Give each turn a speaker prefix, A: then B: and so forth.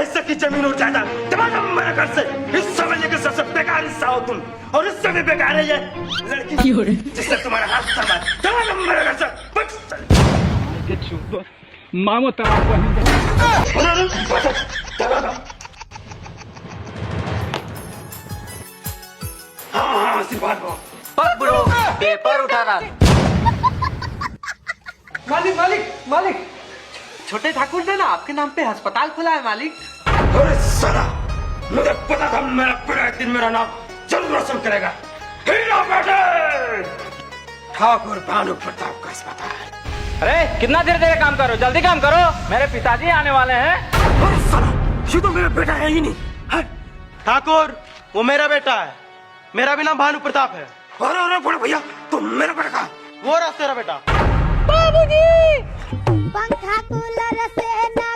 A: हिस्से की जमीन और जायदाद तमाम मेरे घर से हिस्सा मिलने के सबसे बेकार हिस्सा हो तुम, और इससे भी बेकार है ये लड़की जिससे तुम्हारा हाथ थमा। तमाम मेरे घर से
B: मामो तराप
A: हाँ आशीर्वाद हो।
C: ब्रो पेपर उठाना।
D: मालिक मालिक मालिक, छोटे ठाकुर ने ना आपके नाम पे अस्पताल खोला है मालिक।
A: अरे साला, मुझे पता था मेरा बेटा एक दिन मेरा नाम जरूर रोशन करेगा। हीरा बेटे, ठाकुर भानु प्रताप का अस्पताल।
C: अरे कितना देर देर काम करो, जल्दी काम करो, मेरे पिताजी आने वाले हैं।
A: अरे साला, ये तो मेरा बेटा है ही नहीं है। ठाकुर, वो मेरा बेटा है, मेरा भी नाम भानु प्रताप है। अरे अरे बड़े भैया, तुम मेरा बेटा कहाँ? वो रहा तेरा बेटा।
E: बाबूजी, पंखा कूलर से ना